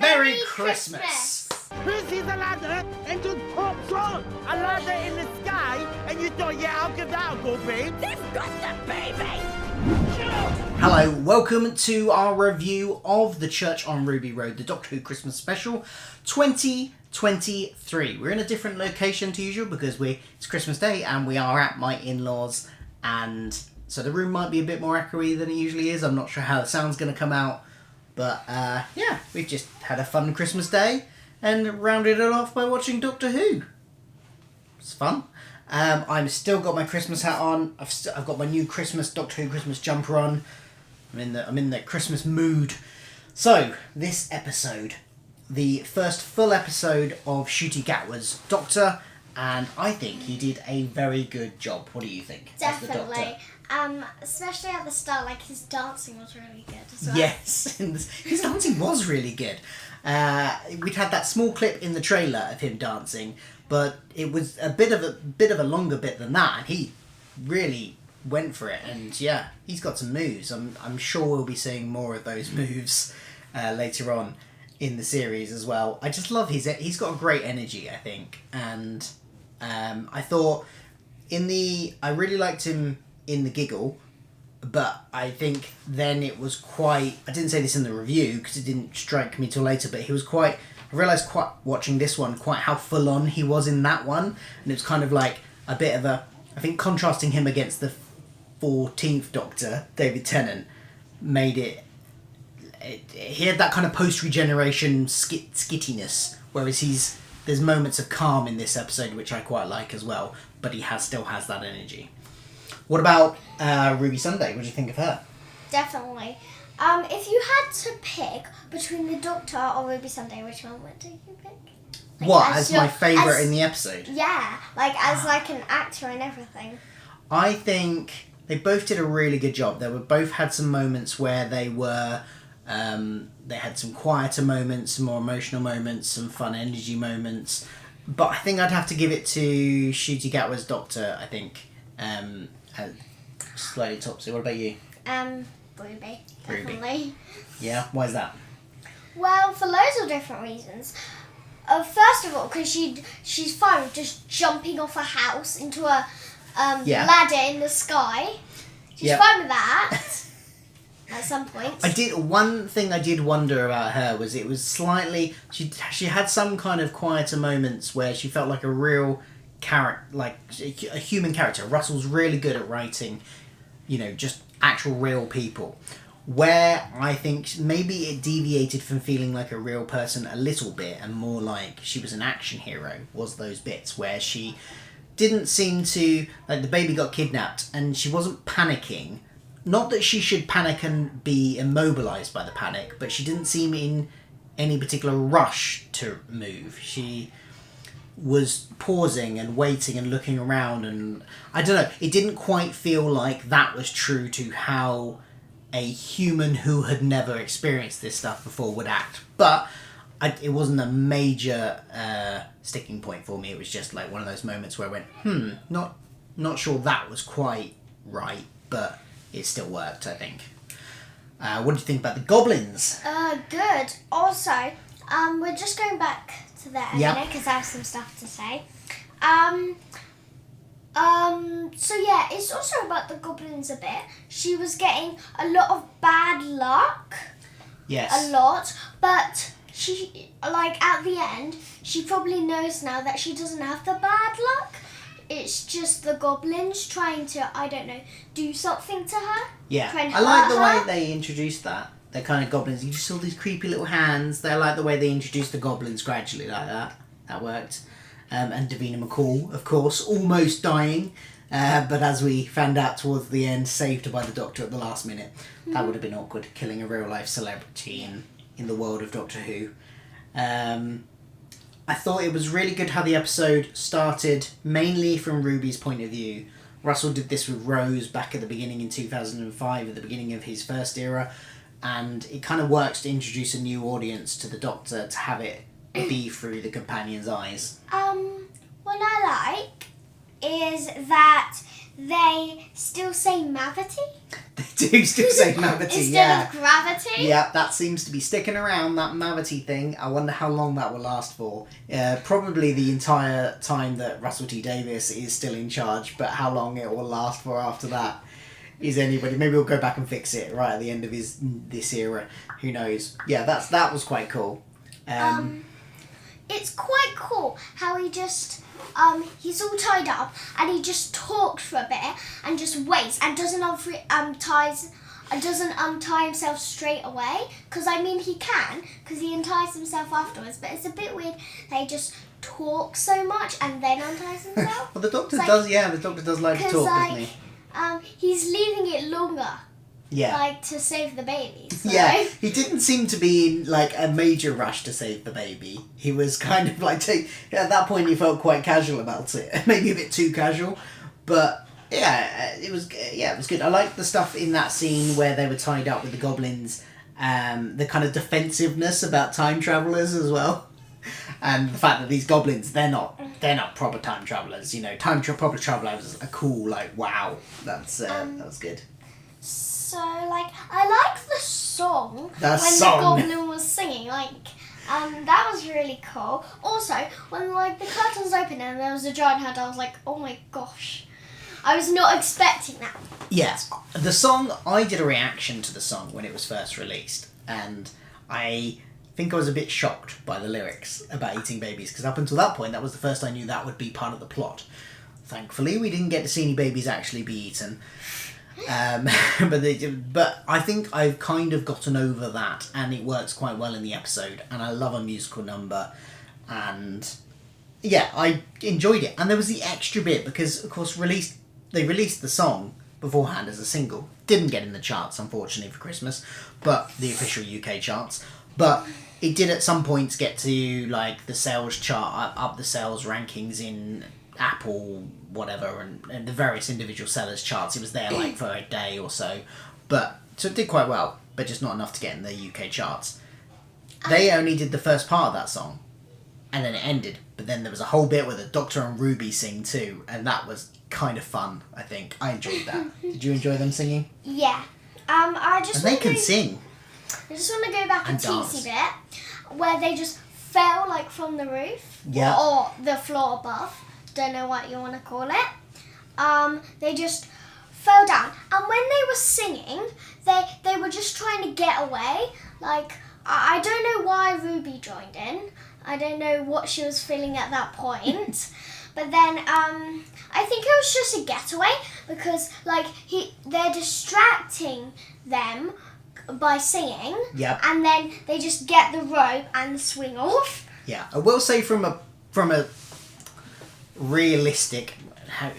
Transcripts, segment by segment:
Merry Christmas! This is a ladder and just pops on a ladder in the sky, and you thought, yeah, I'll give that a go, babe. They've got the baby! Hello, welcome to our review of The Church on Ruby Road, the Doctor Who Christmas Special 2023. We're in a different location to usual because it's Christmas Day and we are at my in-laws, and so the room might be a bit more echoey than it usually is. I'm not sure how the sound's going to come out, but yeah, we've just had a fun Christmas day and rounded it off by watching Doctor Who. It's fun. I've still got my Christmas hat on. I've got my new Doctor Who Christmas jumper on. I'm in the Christmas mood. So this episode, the first full episode of Ncuti Gatwa's Doctor, and I think he did a very good job. What do you think? Definitely. Especially at the start, like his dancing was really good as well. Yes, his dancing was really good. We'd had that small clip in the trailer of him dancing, but it was a bit of a longer bit than that, and he really went for it. And yeah, he's got some moves. I'm sure we'll be seeing more of those moves later on in the series as well. I just love he's got a great energy, I think, and I thought I really liked him in the giggle, but I think then it was quite, I didn't say this in the review because it didn't strike me till later, but he was I realised watching this one quite how full on he was in that one, and it was kind of like a bit of I think contrasting him against the 14th Doctor, David Tennant, made it he had that kind of post-regeneration skittiness, whereas there's moments of calm in this episode which I quite like as well, but he still has that energy. What about Ruby Sunday? What do you think of her? Definitely. If you had to pick between the Doctor or Ruby Sunday, which one would you pick? Like, as my favourite in the episode? Yeah, as an actor and everything. I think they both did a really good job. They both had some moments where they were... they had some quieter moments, some more emotional moments, some fun energy moments. But I think I'd have to give it to Ncuti Gatwa's Doctor, I think. Slightly topsy. What about you? Ruby, definitely. Yeah, why is that? Well, for loads of different reasons. First of all, because she's fine with just jumping off a house into a ladder in the sky. She's fine with that. At some point. One thing I did wonder about her was it was slightly... She had some kind of quieter moments where she felt like a real character, like a human character. Russell's really good at writing, just actual real people. Where I think maybe it deviated from feeling like a real person a little bit and more like she was an action hero was those bits where she didn't seem to... Like the baby got kidnapped and she wasn't panicking. Not that she should panic and be immobilised by the panic, but she didn't seem in any particular rush to move. She was pausing and waiting and looking around, and I don't know, it didn't quite feel like that was true to how a human who had never experienced this stuff before would act. But it wasn't a major sticking point for me. It was just like one of those moments where I went, not sure that was quite right, but it still worked, I think. What do you think about the goblins? Good. Also, we're just going back to that a minute because I have some stuff to say. So yeah, it's also about the goblins a bit. She was getting a lot of bad luck. Yes. A lot, but she, at the end, she probably knows now that she doesn't have the bad luck. It's just the goblins trying to, I don't know, do something to her. Yeah, Try and I like hurt the her. way they introduced that. They're kind of goblins. You just saw these creepy little hands. I like the way they introduced the goblins gradually like that. That worked. And Davina McCall, of course, almost dying. But as we found out towards the end, saved by the Doctor at the last minute. Mm-hmm. That would have been awkward, killing a real-life celebrity in the world of Doctor Who. I thought it was really good how the episode started, mainly from Ruby's point of view. Russell did this with Rose back at the beginning in 2005, at the beginning of his first era, and it kind of works to introduce a new audience to the Doctor, to have it be through the companion's eyes. What I like is that they still say Mavity. They do still say Mavity, Instead of gravity? Yeah, that seems to be sticking around, that Mavity thing. I wonder how long that will last for. Probably the entire time that Russell T Davies is still in charge, but how long it will last for after that is anybody. Maybe we'll go back and fix it right at the end of this era. Who knows? Yeah, that was quite cool. It's quite cool how he just... he's all tied up and he just talks for a bit and just waits and doesn't untie himself straight away, because I mean he can, because he unties himself afterwards, but it's a bit weird that he just talks so much and then unties himself. Well, the doctor does, the doctor does like to talk, doesn't he? He's leaving it longer. Yeah. Like, to save the baby. So. Yeah, he didn't seem to be in, like, a major rush to save the baby. He was kind of, like, at that point he felt quite casual about it. Maybe a bit too casual. But, yeah, it was good. I liked the stuff in that scene where they were tied up with the goblins. The kind of defensiveness about time travellers as well. And the fact that these goblins, they're not proper time travellers. You know, proper travellers are cool, like, wow. That was good. So, like, I liked the song The goblin was singing. Like, that was really cool. Also, when, like, the curtains opened and there was a giant head, I was like, oh my gosh. I was not expecting that. Yes. The song, I did a reaction to the song when it was first released. And I think I was a bit shocked by the lyrics about eating babies. Because up until that point, that was the first I knew that would be part of the plot. Thankfully, we didn't get to see any babies actually be eaten. But I think I've kind of gotten over that, and it works quite well in the episode, and I love a musical number, and yeah, I enjoyed it. And there was the extra bit because, of course, they released the song beforehand as a single. Didn't get in the charts, unfortunately, for Christmas, but the official UK charts. But it did at some points get to, like, the sales chart, up the sales rankings in Apple, whatever, and the various individual sellers charts. It was there, like, for a day or so. So it did quite well, but just not enough to get in the UK charts. They only did the first part of that song, and then it ended. But then there was a whole bit where the Doctor and Ruby sing too, and that was kind of fun, I think. I enjoyed that. Did you enjoy them singing? Yeah. And they can sing. I just want to go back and a teensy bit where they just fell, like, from the roof. Yeah. Or the floor above. Don't know what you want to call it. They just fell down. And when they were singing, they were just trying to get away. Like, I don't know why Ruby joined in. I don't know what she was feeling at that point. But then, I think it was just a getaway because, like, they're distracting them by singing. Yep. And then they just get the rope and swing off. Yeah, I will say from a realistic,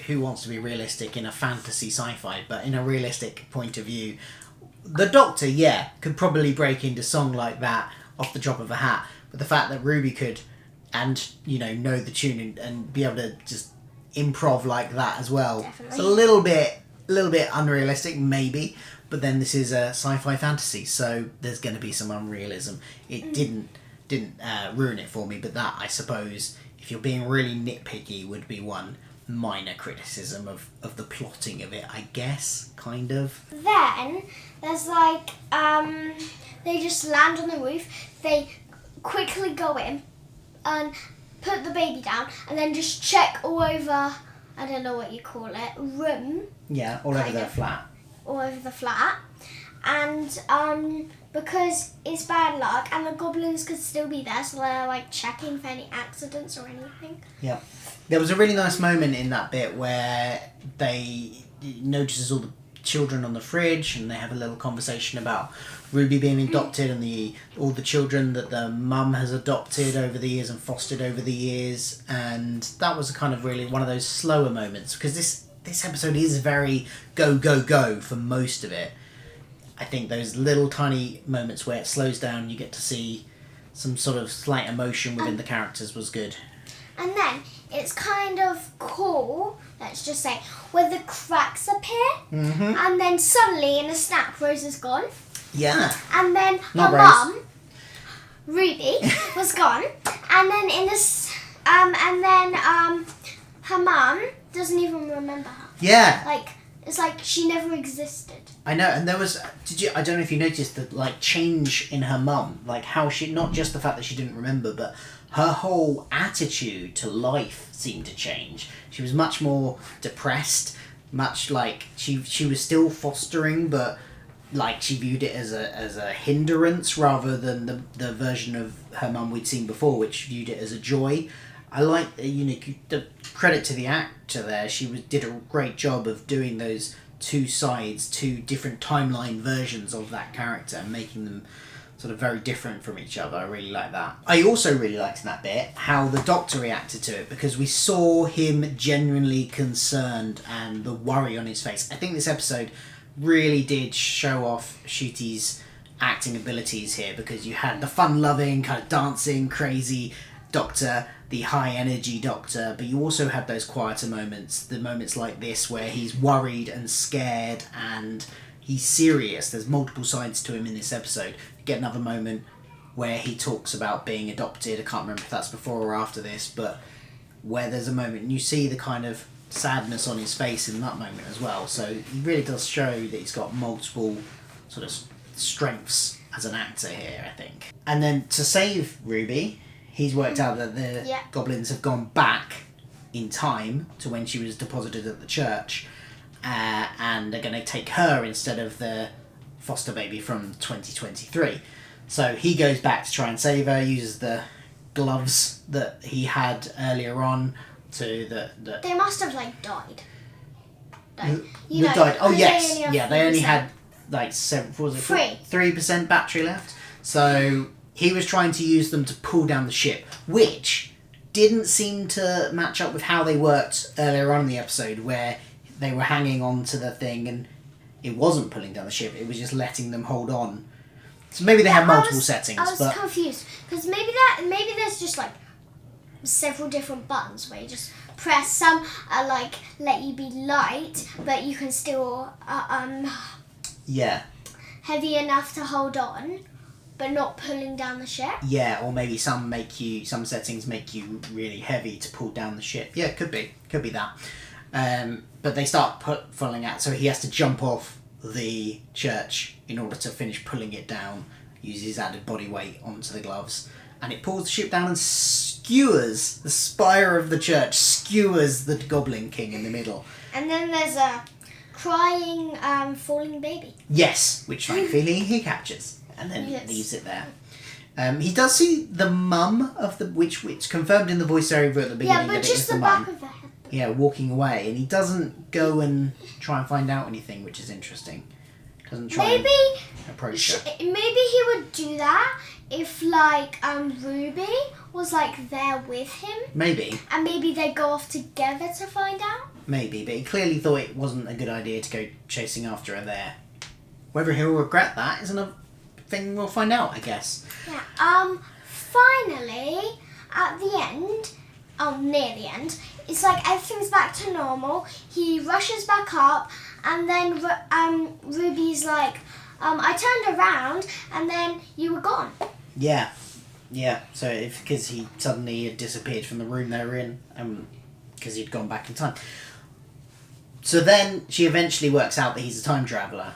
who wants to be realistic in a fantasy sci-fi, but in a realistic point of view, the Doctor, could probably break into song like that off the drop of a hat. But the fact that Ruby could, and, know the tune and be able to just improv like that as well. Definitely. It's a little bit unrealistic, maybe, but then this is a sci-fi fantasy, so there's going to be some unrealism. It didn't ruin it for me, but that, I suppose, if you're being really nitpicky, would be one minor criticism of the plotting of it, I guess, kind of. Then there's, like, they just land on the roof, they quickly go in and put the baby down, and then just check all over, I don't know what you call it, room. Yeah, all over the flat. All over the flat. And because it's bad luck and the goblins could still be there, so they're, like, checking for any accidents or anything. Yeah. There was a really nice moment in that bit where they notices all the children on the fridge, and they have a little conversation about Ruby being adopted and all the children that the mum has adopted over the years and fostered over the years, and that was kind of really one of those slower moments, because this episode is very go for most of it. I think those little tiny moments where it slows down, you get to see some sort of slight emotion within the characters was good. And then it's kind of cool, let's just say, where the cracks appear, and then suddenly in a snap, Rose is gone. Yeah. And then Not her Rose. mum, Ruby, was gone. And then her mum doesn't even remember her. Yeah. Like, it's like she never existed. I know, and there was. I don't know if you noticed the like change in her mum, like how she, not just the fact that she didn't remember, but her whole attitude to life seemed to change. She was much more depressed, much like she was still fostering, but like she viewed it as a hindrance rather than the version of her mum we'd seen before, which viewed it as a joy. I like the credit to the actor there. She did a great job of doing those two sides, two different timeline versions of that character and making them sort of very different from each other. I really like that. I also really liked in that bit how the Doctor reacted to it, because we saw him genuinely concerned and the worry on his face. I think this episode really did show off Ncuti's acting abilities here, because you had the fun-loving, kind of dancing, crazy Doctor, the high-energy Doctor, but you also had those quieter moments, the moments like this where he's worried and scared and he's serious. There's multiple sides to him in this episode. You get another moment where he talks about being adopted. I can't remember if that's before or after this, but where there's a moment and you see the kind of sadness on his face in that moment as well. So he really does show that he's got multiple sort of strengths as an actor here, I think. And then to save Ruby, he's worked out that the goblins have gone back in time to when she was deposited at the church, and they're going to take her instead of the foster baby from 2023. So he goes back to try and save her, uses the gloves that he had earlier on to They must have, like, died. Died. Oh, yes. They only had, like, 3% battery left. So he was trying to use them to pull down the ship, which didn't seem to match up with how they worked earlier on in the episode, where they were hanging on to the thing and it wasn't pulling down the ship, it was just letting them hold on. So maybe they had multiple settings. I was confused, because maybe there's just like several different buttons where you just press. Some are like let you be light, but you can still heavy enough to hold on, but not pulling down the ship. Yeah, or maybe some settings make you really heavy to pull down the ship. Yeah, could be that. But they start falling out, so he has to jump off the church in order to finish pulling it down, use his added body weight onto the gloves, and it pulls the ship down and skewers the spire of the church, skewers the Goblin King in the middle. And then there's a crying, falling baby. Yes, which thankfully he captures and then leaves it there. He does see the mum of the which confirmed in the voiceover at the beginning. Yeah, but that just it is the back of the head. Yeah, walking away, and he doesn't go and try and find out anything, which is interesting. Doesn't try and approach her. Maybe he would do that if, like, Ruby was, like, there with him. Maybe. And maybe they go off together to find out. Maybe, but he clearly thought it wasn't a good idea to go chasing after her there. Whether he'll regret that is another thing we'll find out, I guess. Yeah. Finally, at the end, near the end, it's like everything's back to normal. He rushes back up, and then Ruby's like, I turned around, and then you were gone. Yeah. So because he suddenly had disappeared from the room they were in, because he'd gone back in time. So then she eventually works out that he's a time traveller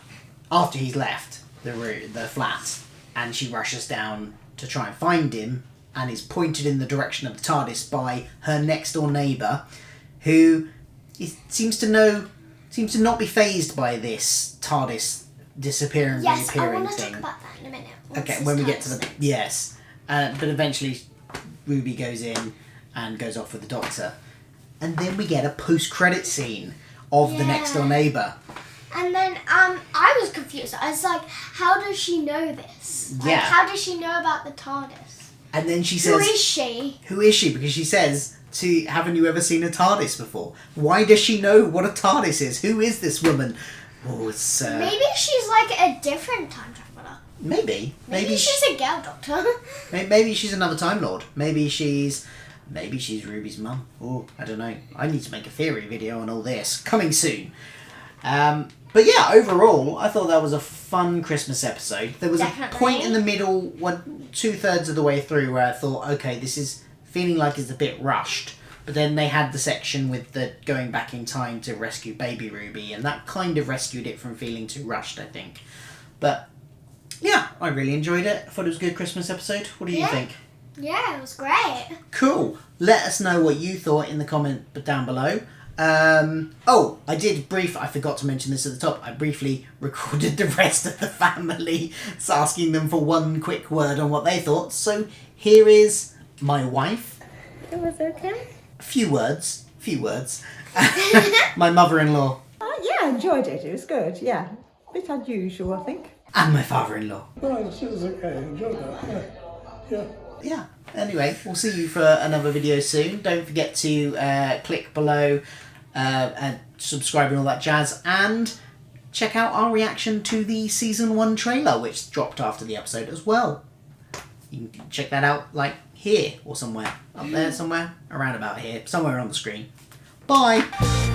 after he's left the flat, and she rushes down to try and find him, and is pointed in the direction of the TARDIS by her next door neighbour, who seems to not be fazed by this TARDIS disappearing, reappearing thing. Yes, I want to talk about that in a minute. Okay, when we get to the... Yes. But eventually Ruby goes in and goes off with the Doctor. And then we get a post-credit scene of the next door neighbour. And then I was confused. I was like, how does she know this? Like, how does she know about the TARDIS? And then she says... Who is she? Who is she? Because she says, haven't you ever seen a TARDIS before? Why does she know what a TARDIS is? Who is this woman? Oh, it's... Maybe she's like a different time traveller. Maybe. Maybe she's a girl Doctor. Maybe she's another Time Lord. Maybe she's Ruby's mum. Oh, I don't know. I need to make a theory video on all this. Coming soon. But yeah, overall, I thought that was a fun Christmas episode. There was a point in the middle, 2/3 of the way through, where I thought, okay, this is feeling like it's a bit rushed. But then they had the section with the going back in time to rescue baby Ruby, and that kind of rescued it from feeling too rushed, I think. But yeah, I really enjoyed it. I thought it was a good Christmas episode. What do you think? Yeah, it was great. Cool. Let us know what you thought in the comment down below. I forgot to mention this at the top. I briefly recorded the rest of the family, asking them for one quick word on what they thought. So here is my wife. It was okay. A few words. My mother-in-law. Yeah, I enjoyed it. It was good, yeah. A bit unusual, I think. And my father-in-law. Well, it was okay. I enjoyed that. Yeah. Yeah. Anyway, we'll see you for another video soon. Don't forget to click below and subscribe and all that jazz. And check out our reaction to the Season 1 trailer, which dropped after the episode as well. You can check that out, like, here or somewhere. Up there somewhere. Around about here. Somewhere on the screen. Bye!